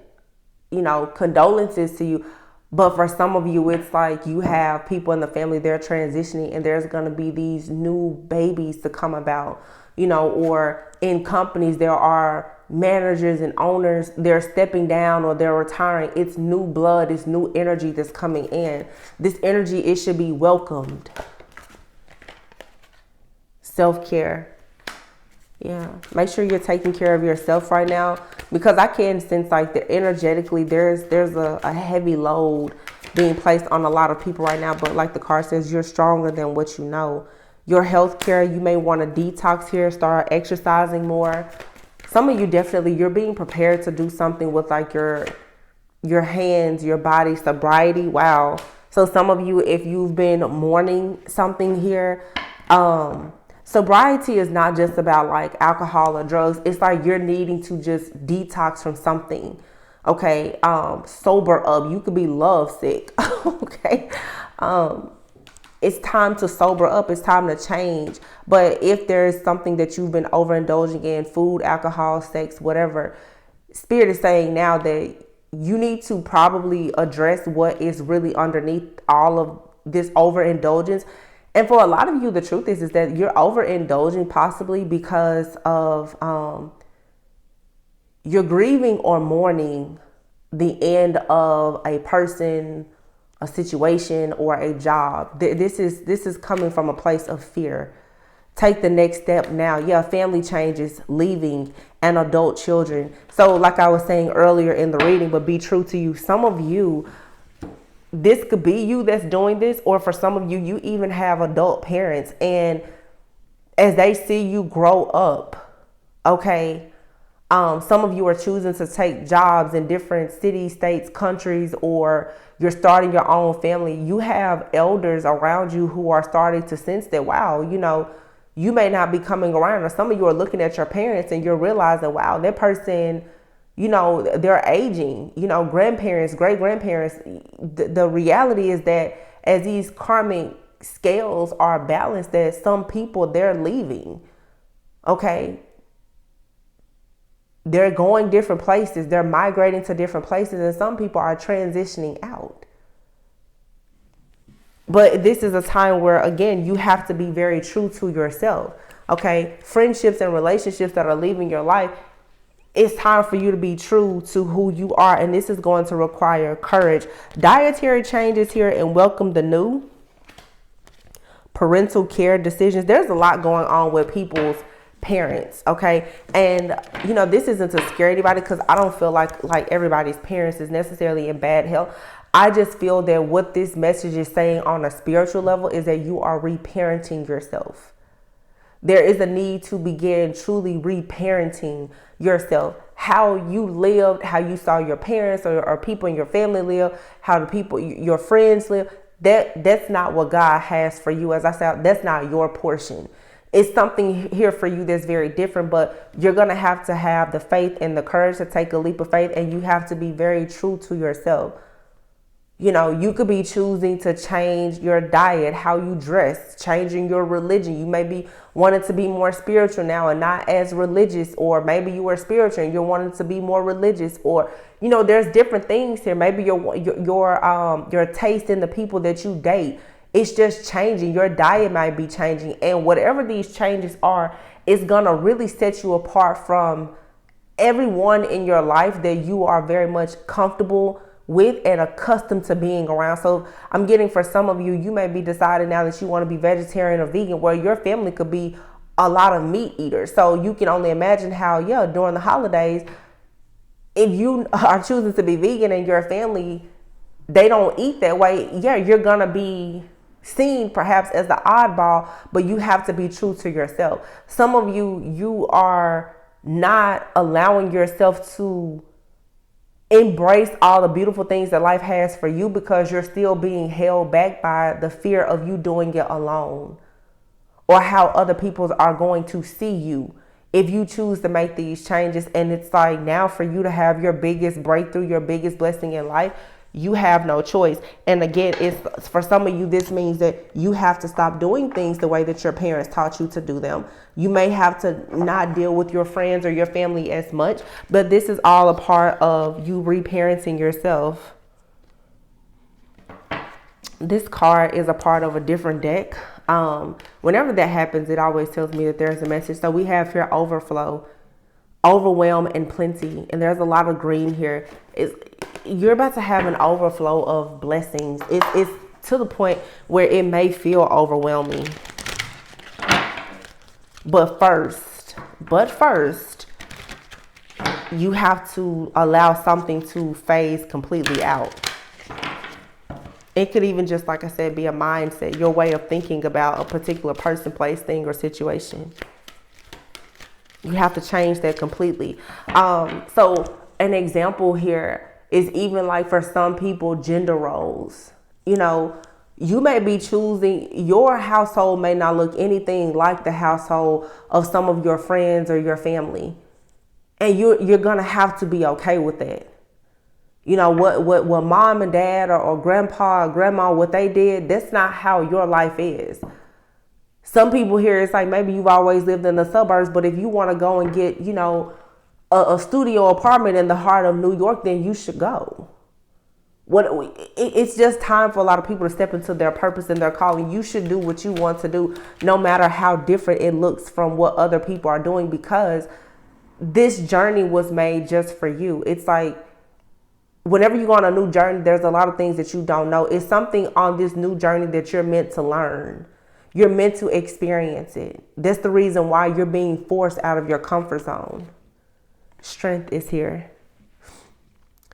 you know, condolences to you. But for some of you, it's like you have people in the family, they're transitioning, and there's going to be these new babies to come about, you know, or in companies, there are managers and owners, they're stepping down or they're retiring. It's new blood, it's new energy that's coming in. This energy, it should be welcomed. Self-care. Yeah, make sure you're taking care of yourself right now, because I can sense like energetically there's a heavy load being placed on a lot of people right now. But like the card says, you're stronger than what you know. Your health care, you may want to detox here, start exercising more. Some of you definitely, you're being prepared to do something with like your hands, your body, sobriety. Wow. So some of you, if you've been mourning something here, sobriety is not just about like alcohol or drugs. It's like you're needing to just detox from something. Okay. Sober up. You could be love sick. Okay. It's time to sober up. It's time to change. But if there's something that you've been overindulging in, food, alcohol, sex, whatever, Spirit is saying now that you need to probably address what is really underneath all of this overindulgence. And for a lot of you, the truth is that you're overindulging possibly because of you're grieving or mourning the end of a person, a situation, or a job. This is coming from a place of fear. Take the next step now. Yeah, family changes, leaving, and adult children. So like I was saying earlier in the reading, but be true to you. Some of you, this could be you that's doing this, or for some of you, you even have adult parents, and as they see you grow up, okay, some of you are choosing to take jobs in different cities, states, countries, or you're starting your own family. You have elders around you who are starting to sense that, wow, you know, you may not be coming around, or some of you are looking at your parents and you're realizing, wow, that person, you know, they're aging, you know, grandparents, great grandparents. The reality is that as these karmic scales are balanced, that some people, they're leaving. Okay. They're going different places. They're migrating to different places, and some people are transitioning out. But this is a time where, again, you have to be very true to yourself. Okay. Friendships and relationships that are leaving your life, it's time for you to be true to who you are, and this is going to require courage. Dietary changes here and welcome the new. Parental care decisions. There's a lot going on with people's parents, okay? And you know, this isn't to scare anybody, because I don't feel like everybody's parents is necessarily in bad health. I just feel that what this message is saying on a spiritual level is that you are reparenting yourself. There is a need to begin truly reparenting yourself. How you lived, how you saw your parents or people in your family live, how the people, your friends live, that's not what God has for you. As I said, that's not your portion. It's something here for you that's very different, but you're going to have the faith and the courage to take a leap of faith, and you have to be very true to yourself. You know, you could be choosing to change your diet, how you dress, changing your religion. You may be wanting to be more spiritual now and not as religious, or maybe you were spiritual and you're wanting to be more religious, or, you know, there's different things here. Maybe your taste in the people that you date, it's just changing. Your diet might be changing, and whatever these changes are, it's gonna really set you apart from everyone in your life that you are very much comfortable with and accustomed to being around. So I'm getting, for some of you, you may be deciding now that you want to be vegetarian or vegan, where your family could be a lot of meat eaters. So you can only imagine how, during the holidays, if you are choosing to be vegan and your family, they don't eat that way, you're going to be seen perhaps as the oddball, but you have to be true to yourself. Some of you are not allowing yourself to embrace all the beautiful things that life has for you, because you're still being held back by the fear of you doing it alone, or how other people are going to see you if you choose to make these changes. And it's like, now for you to have your biggest breakthrough, your biggest blessing in life, you have no choice. And again, it's for some of you, this means that you have to stop doing things the way that your parents taught you to do them. You may have to not deal with your friends or your family as much, but this is all a part of you reparenting yourself. This card is a part of a different deck. Whenever that happens, it always tells me that there's a message. So we have here overflow, overwhelm, and plenty. And there's a lot of green here. You're about to have an overflow of blessings. It's to the point where it may feel overwhelming. But first, you have to allow something to phase completely out. It could even just, like I said, be a mindset, your way of thinking about a particular person, place, thing, or situation. You have to change that completely. So an example here is even like for some people, gender roles. You know, you may be choosing, your household may not look anything like the household of some of your friends or your family. And you're going to have to be okay with that. You know, what mom and dad or grandpa or grandma, what they did, that's not how your life is. Some people here, it's like maybe you've always lived in the suburbs, but if you want to go and get, you know, a studio apartment in the heart of New York, then you should go. It's just time for a lot of people to step into their purpose and their calling. You should do what you want to do, no matter how different it looks from what other people are doing, because this journey was made just for you. It's like, whenever you go on a new journey, there's a lot of things that you don't know. It's something on this new journey that you're meant to learn. You're meant to experience it. That's the reason why you're being forced out of your comfort zone. Strength is here.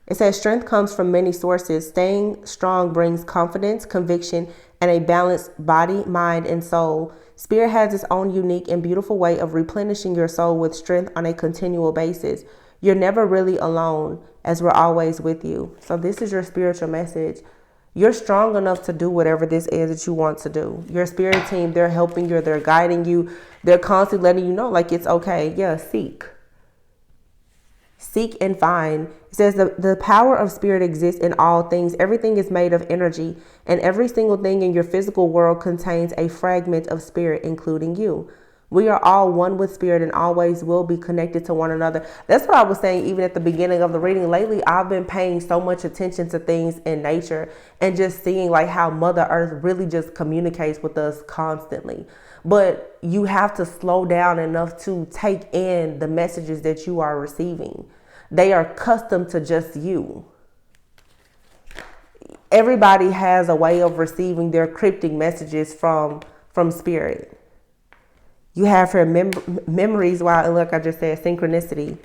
It says strength comes from many sources. Staying strong brings confidence, conviction, and a balanced body, mind, and soul. Spirit has its own unique and beautiful way of replenishing your soul with strength on a continual basis. You're never really alone, as we're always with you. So this is your spiritual message. You're strong enough to do whatever this is that you want to do. Your spirit team, they're helping you, they're guiding you. They're constantly letting you know, like, it's okay. Yeah, seek. Seek and find. It says the power of spirit exists in all things. Everything is made of energy, and every single thing in your physical world contains a fragment of spirit, including you. We are all one with spirit and always will be connected to one another. That's what I was saying even at the beginning of the reading. Lately, I've been paying so much attention to things in nature and just seeing like how Mother Earth really just communicates with us constantly. But you have to slow down enough to take in the messages that you are receiving. They are custom to just you. Everybody has a way of receiving their cryptic messages from spirit. You have her memories. Wow, and look, I just said synchronicity.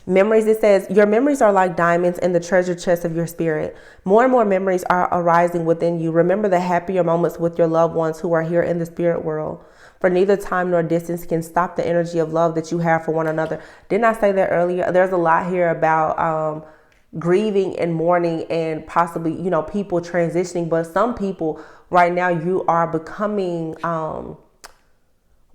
Memories, it says, your memories are like diamonds in the treasure chest of your spirit. More and more memories are arising within you. Remember the happier moments with your loved ones who are here in the spirit world. For neither time nor distance can stop the energy of love that you have for one another. Didn't I say that earlier? There's a lot here about grieving and mourning and possibly, people transitioning. But some people right now, you are becoming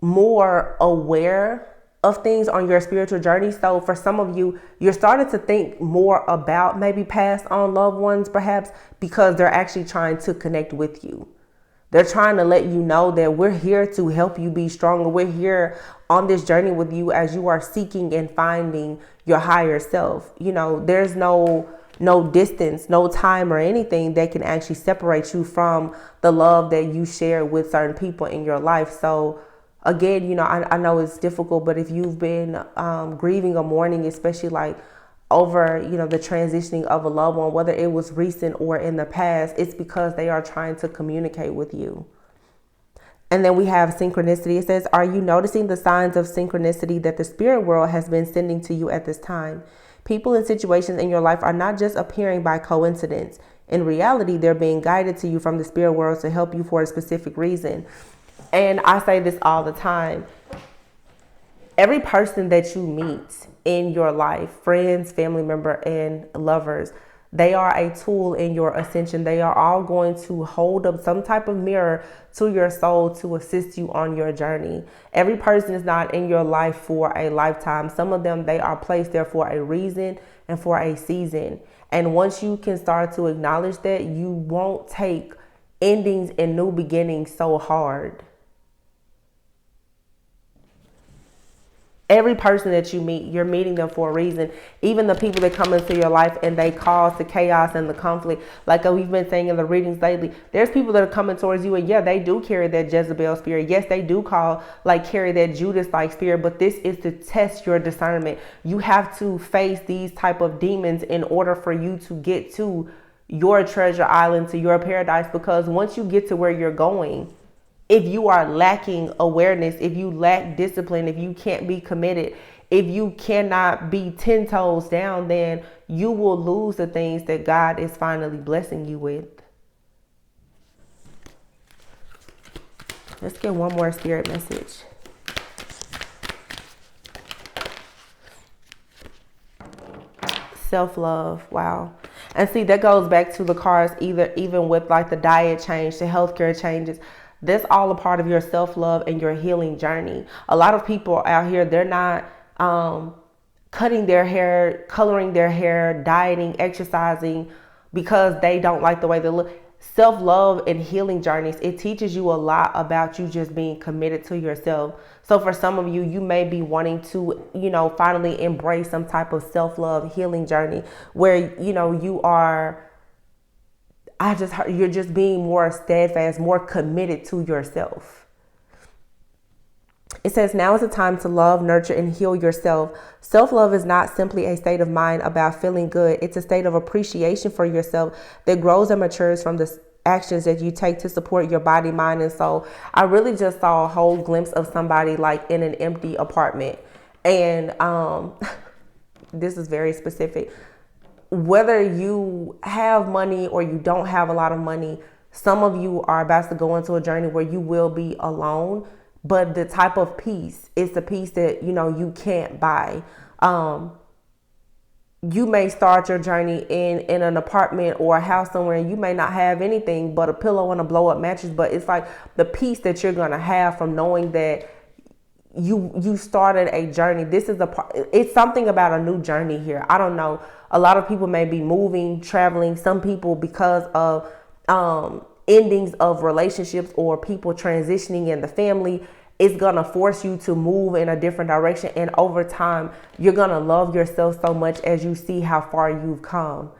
more aware of things on your spiritual journey. So for some of you, you're starting to think more about maybe passed on loved ones, perhaps because they're actually trying to connect with you. They're trying to let you know that we're here to help you be stronger. We're here on this journey with you as you are seeking and finding your higher self. There's no distance, no time or anything that can actually separate you from the love that you share with certain people in your life. So again, I know it's difficult, but if you've been grieving or mourning, especially like over, the transitioning of a loved one, whether it was recent or in the past, it's because they are trying to communicate with you. And then we have synchronicity. It says, are you noticing the signs of synchronicity that the spirit world has been sending to you at this time? People and situations in your life are not just appearing by coincidence. In reality, they're being guided to you from the spirit world to help you for a specific reason. And I say this all the time. Every person that you meet in your life, friends, family member, and lovers, they are a tool in your ascension. They are all going to hold up some type of mirror to your soul to assist you on your journey. Every person is not in your life for a lifetime. Some of them, they are placed there for a reason and for a season. And once you can start to acknowledge that, you won't take endings and new beginnings so hard. Every person that you meet, you're meeting them for a reason. Even the people that come into your life and they cause the chaos and the conflict, like we've been saying in the readings lately, there's people that are coming towards you and yeah, they do carry that Jezebel spirit. Yes, they do carry that Judas-like spirit, but this is to test your discernment. You have to face these type of demons in order for you to get to your treasure island, to your paradise, because once you get to where you're going, if you are lacking awareness, if you lack discipline, if you can't be committed, if you cannot be 10 toes down, then you will lose the things that God is finally blessing you with. Let's get one more spirit message. Self-love. Wow. And see, that goes back to the cards, even with like the diet change, the healthcare changes. That's all a part of your self-love and your healing journey. A lot of people out here, they're not cutting their hair, coloring their hair, dieting, exercising because they don't like the way they look. Self-love and healing journeys, it teaches you a lot about you just being committed to yourself. So for some of you, you may be wanting to, finally embrace some type of self-love healing journey where, you are... you're just being more steadfast, more committed to yourself. It says, now is the time to love, nurture, and heal yourself. Self-love is not simply a state of mind about feeling good. It's a state of appreciation for yourself that grows and matures from the actions that you take to support your body, mind, and soul. I really just saw a whole glimpse of somebody like in an empty apartment. And this is very specific. Whether you have money or you don't have a lot of money, some of you are about to go into a journey where you will be alone, but the type of peace is the peace that, you can't buy. You may start your journey in an apartment or a house somewhere, and you may not have anything but a pillow and a blow up mattress, but it's like the peace that you're going to have from knowing that you started a journey. It's something about a new journey here. I don't know. A lot of people may be moving, traveling. Some people, because of endings of relationships or people transitioning in the family, it's going to force you to move in a different direction. And over time, you're going to love yourself so much as you see how far you've come.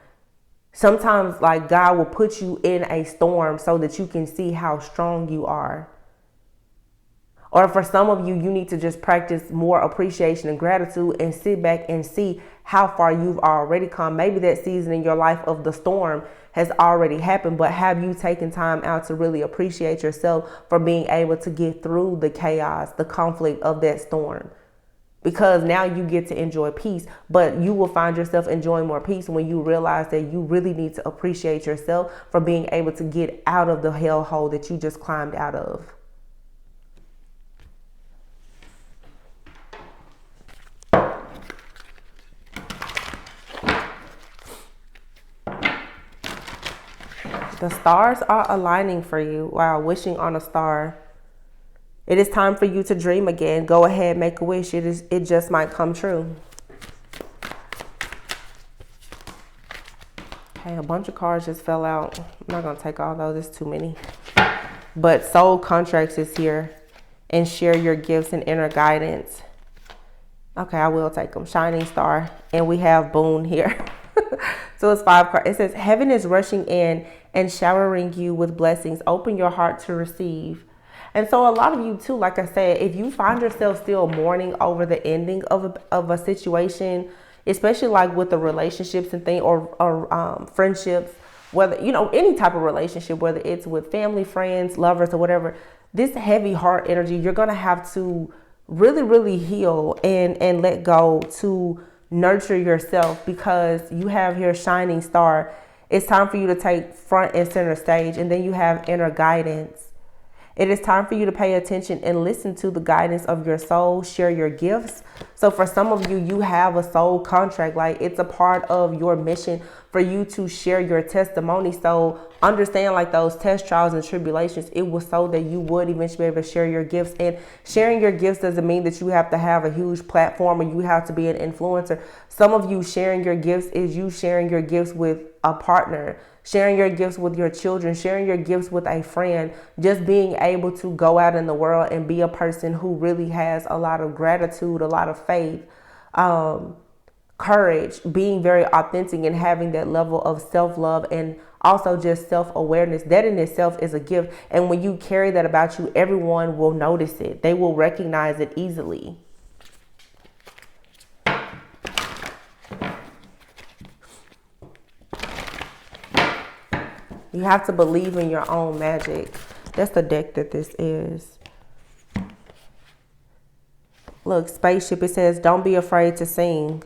Sometimes, like, God will put you in a storm so that you can see how strong you are. Or for some of you, you need to just practice more appreciation and gratitude and sit back and see how far you've already come. Maybe that season in your life of the storm has already happened, but have you taken time out to really appreciate yourself for being able to get through the chaos, the conflict of that storm? Because now you get to enjoy peace, but you will find yourself enjoying more peace when you realize that you really need to appreciate yourself for being able to get out of the hellhole that you just climbed out of. The stars are aligning for you. Wow, wishing on a star. It is time for you to dream again. Go ahead, make a wish. It just might come true. Okay, a bunch of cards just fell out. I'm not going to take all those. It's too many. But soul contracts is here. And share your gifts and inner guidance. Okay, I will take them. Shining star. And we have boon here. So it's 5 cards. It says, heaven is rushing in and showering you with blessings. Open your heart to receive. And so a lot of you too, like I said, if you find yourself still mourning over the ending of a situation, especially like with the relationships and things or friendships, whether, you know, any type of relationship, whether it's with family, friends, lovers, or whatever, this heavy heart energy, you're going to have to really, really heal and let go to nurture yourself, because you have your shining star. It's time for you to take front and center stage. And then you have inner guidance. It is time for you to pay attention and listen to the guidance of your soul. Share your gifts. So for some of you, you have a soul contract. Like, it's a part of your mission for you to share your testimony. So understand, like, those test trials and tribulations, it was so that you would eventually be able to share your gifts. And sharing your gifts doesn't mean that you have to have a huge platform or you have to be an influencer. Some of you sharing your gifts is you sharing your gifts with a partner, sharing your gifts with your children, sharing your gifts with a friend, just being able to go out in the world and be a person who really has a lot of gratitude, a lot of faith, courage, being very authentic and having that level of self-love and also just self-awareness. That in itself is a gift. And when you carry that about you, everyone will notice it. They will recognize it easily. You have to believe in your own magic. That's the deck that this is. Look, spaceship, it says, don't be afraid to sing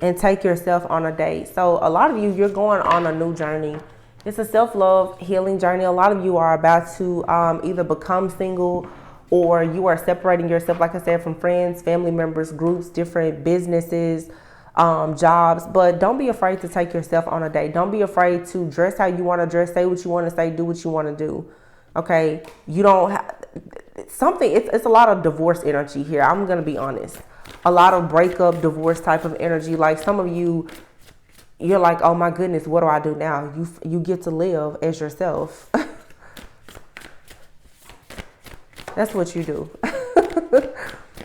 and take yourself on a date. So a lot of you, you're going on a new journey. It's a self-love healing journey. A lot of you are about to either become single, or you are separating yourself, like I said, from friends, family members, groups, different businesses, jobs. But don't be afraid to take yourself on a date. Don't be afraid to dress how you want to dress, say what you want to say, do what you want to do. Okay, you don't have something. It's a lot of divorce energy here. I'm gonna be honest. A lot of breakup, divorce type of energy. Like, some of you, you're like, oh my goodness, what do I do now? You get to live as yourself. That's what you do.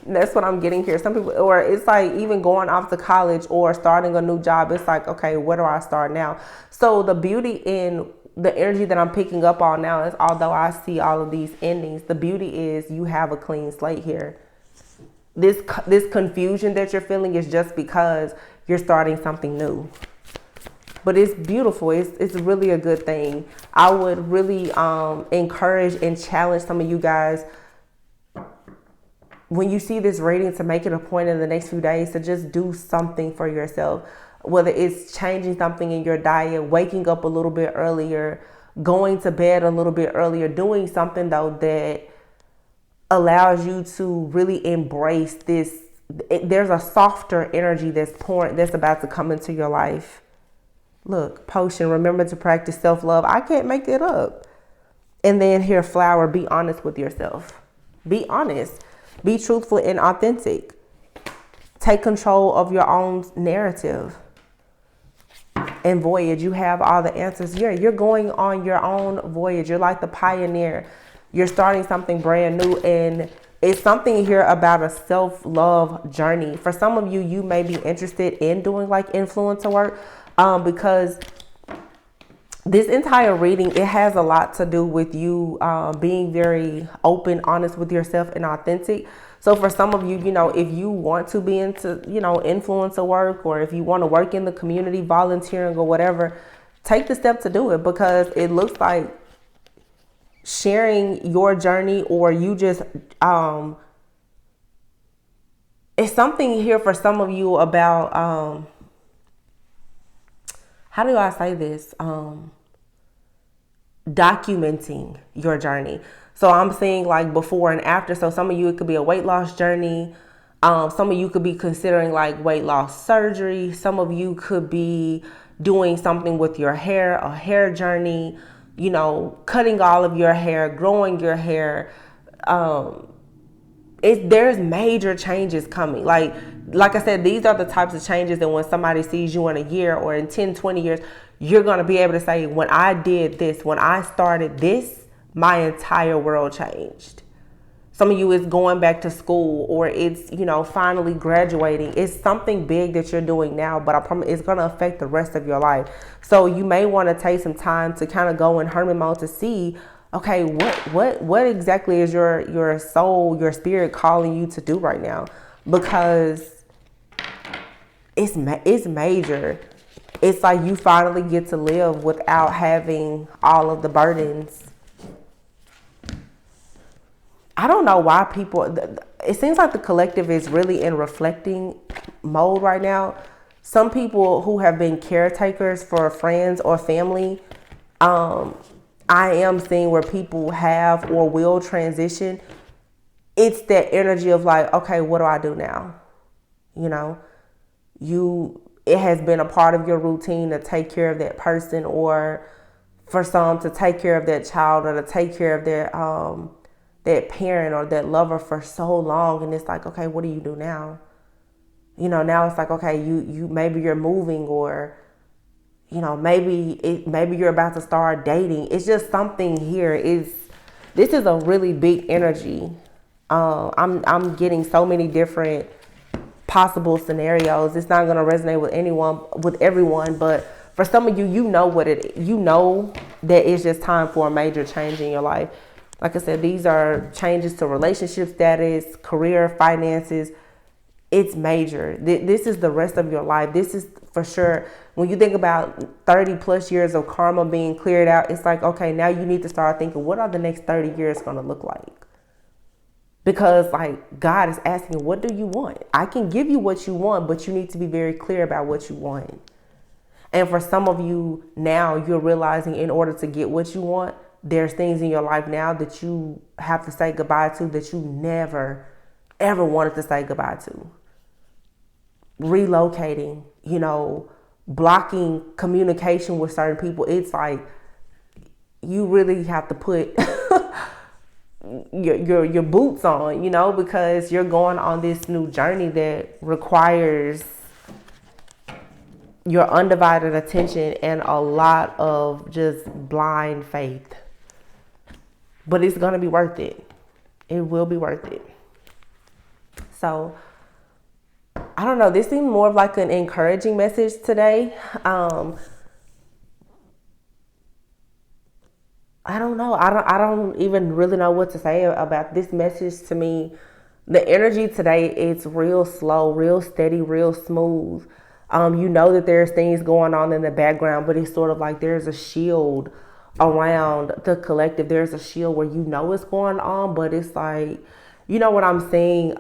That's what I'm getting here. Some people, or it's like even going off to college or starting a new job. It's like, okay, where do I start now? So the beauty in the energy that I'm picking up on now is, although I see all of these endings, the beauty is you have a clean slate here. This confusion that you're feeling is just because you're starting something new. But it's beautiful. It's really a good thing. I would really encourage and challenge some of you guys, when you see this reading, to make it a point in the next few days to just do something for yourself. Whether it's changing something in your diet, waking up a little bit earlier, going to bed a little bit earlier, doing something though that allows you to really embrace this. There's a softer energy that's about to come into your life. Look, potion, remember to practice self-love. I can't make it up. And then here, flower, be honest with yourself. Be honest. Be truthful and authentic. Take control of your own narrative. and voyage. You have all the answers. You're going on your own voyage. You're like the pioneer. You're starting something brand new, and it's something here about a self-love journey. For some of you, you may be interested in doing like influencer work, because this entire reading, it has a lot to do with you being very open, honest with yourself, and authentic. So for some of you, you know, if you want to be into, you know, influencer work, or if you want to work in the community, volunteering or whatever, take the step to do it, because it looks like sharing your journey, or you just, it's something here for some of you about, how do I say this? Documenting your journey. So I'm seeing like before and after. So some of you, it could be a weight loss journey. Some of you could be considering like weight loss surgery. Some of you could be doing something with your hair, a hair journey, you know, cutting all of your hair, growing your hair. There's major changes coming. Like I said, these are the types of changes that when somebody sees you in a year or in 10, 20 years, you're going to be able to say, when I did this, when I started this, my entire world changed. Some of you is going back to school, or it's, you know, finally graduating. It's something big that you're doing now, but I promise it's going to affect the rest of your life. So you may want to take some time to kind of go in hermit mode to see, okay, what exactly is your soul, your spirit calling you to do right now? Because it's major. It's like you finally get to live without having all of the burdens. I don't know why people, it seems like the collective is really in reflecting mode right now. Some people who have been caretakers for friends or family, I am seeing where people have or will transition. It's that energy of like, okay, what do I do now? You know, it has been a part of your routine to take care of that person, or for some to take care of that child, or to take care of their that parent or that lover for so long. And it's like, okay, what do you do now? You know, now it's like, okay, you maybe you're moving, or, you know, maybe you're about to start dating. It's just something here. This is a really big energy. I'm getting so many different possible scenarios. It's not going to resonate with everyone, but for some of you, you know that it's just time for a major change in your life. Like I said, these are changes to relationship status, career, finances. It's major. This is the rest of your life. This is for sure. When you think about 30 plus years of karma being cleared out, it's like, okay, now you need to start thinking, what are the next 30 years going to look like? Because like God is asking, what do you want? I can give you what you want, but you need to be very clear about what you want. And for some of you now, you're realizing in order to get what you want, there's things in your life now that you have to say goodbye to that you never, ever wanted to say goodbye to. Relocating, you know, blocking communication with certain people. It's like you really have to put your boots on, you know, because you're going on this new journey that requires your undivided attention and a lot of just blind faith. But it's going to be worth it. It will be worth it. So, I don't know. This seemed more of like an encouraging message today. I don't know. I don't even really know what to say about this message. To me, the energy today, it's real slow, real steady, real smooth. You know that there's things going on in the background, but it's sort of like there's a shield around the collective. There's a shield where you know what's going on, but it's like, you know what I'm saying?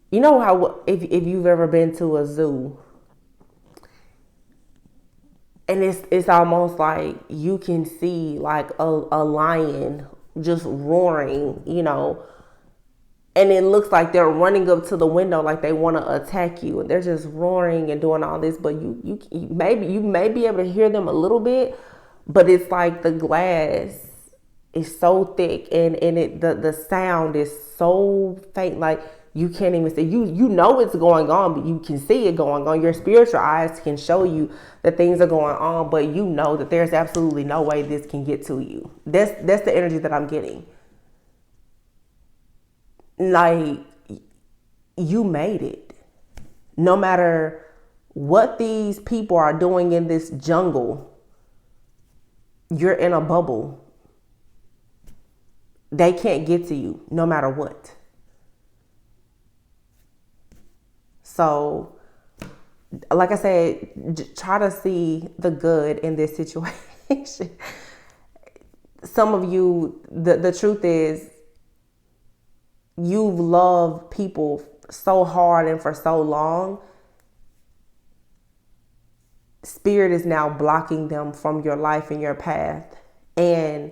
You know how if you've ever been to a zoo, and it's almost like you can see like a lion just roaring, you know, and it looks like they're running up to the window like they want to attack you, and they're just roaring and doing all this, but you may be able to hear them a little bit, but it's like the glass is so thick and the sound is so faint, like You can't even see. You know it's going on, but you can see it going on. Your spiritual eyes can show you that things are going on, but you know that there's absolutely no way this can get to you. That's the energy that I'm getting. Like, you made it. No matter what these people are doing in this jungle, you're in a bubble. They can't get to you no matter what. So, like I said, try to see the good in this situation. Some of you, the truth is, you've loved people so hard and for so long. Spirit is now blocking them from your life and your path. And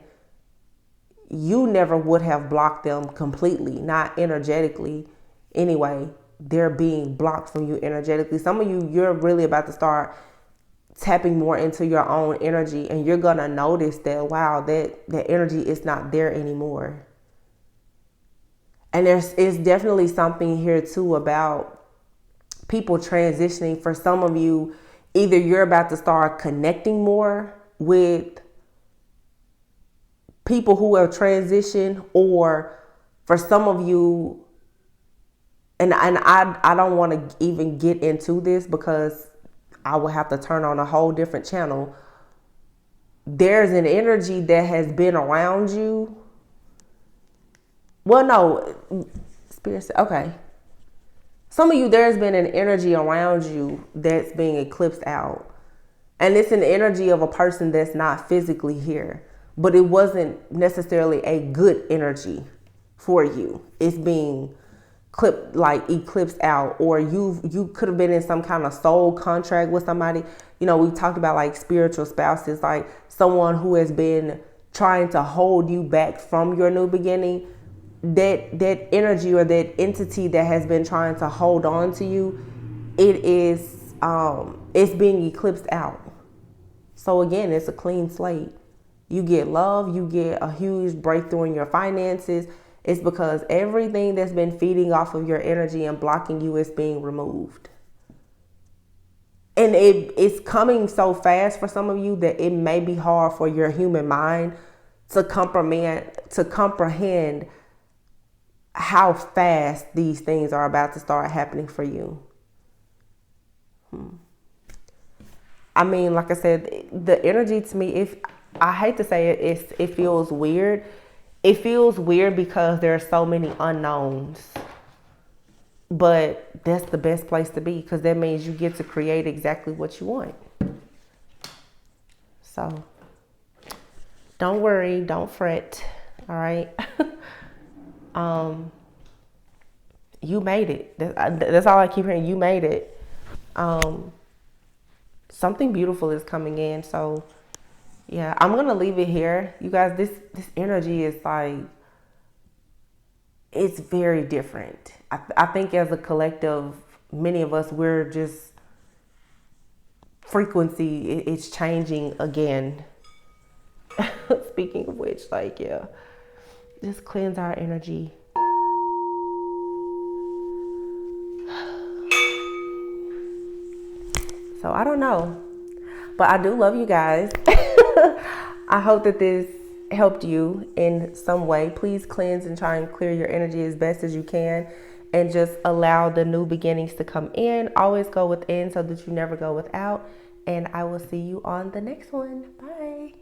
you never would have blocked them completely, not energetically. Anyway, they're being blocked from you energetically. Some of you, you're really about to start tapping more into your own energy, and you're going to notice that, wow, that energy is not there anymore. And it's definitely something here too about people transitioning. For some of you, either you're about to start connecting more with people who have transitioned, or for some of you, and I don't want to even get into this because I will have to turn on a whole different channel. There's an energy that has been around you. Well, no, Spirit, okay. Some of you, there's been an energy around you that's being eclipsed out. And it's an energy of a person that's not physically here. But it wasn't necessarily a good energy for you. It's being eclipsed out, or you could have been in some kind of soul contract with somebody. You know, we talked about like spiritual spouses, like someone who has been trying to hold you back from your new beginning. That energy or that entity that has been trying to hold on to you, it's being eclipsed out. So again, it's a clean slate. You get love, you get a huge breakthrough in your finances. It's because everything that's been feeding off of your energy and blocking you is being removed. And it's coming so fast for some of you that it may be hard for your human mind to comprehend how fast these things are about to start happening for you. I mean, like I said, the energy to me, I hate to say it, it feels weird. It feels weird because there are so many unknowns. But that's the best place to be, because that means you get to create exactly what you want. So don't worry, don't fret. All right. You made it. That's all I keep hearing. You made it. Something beautiful is coming in. So yeah, I'm going to leave it here. You guys, this energy is like, it's very different. I think as a collective, many of us, we're just, frequency, it's changing again. Speaking of which, like, yeah, just cleanse our energy. So I don't know, but I do love you guys. I hope that this helped you in some way. Please cleanse and try and clear your energy as best as you can, and just allow the new beginnings to come in. Always go within so that you never go without. And I will see you on the next one. Bye.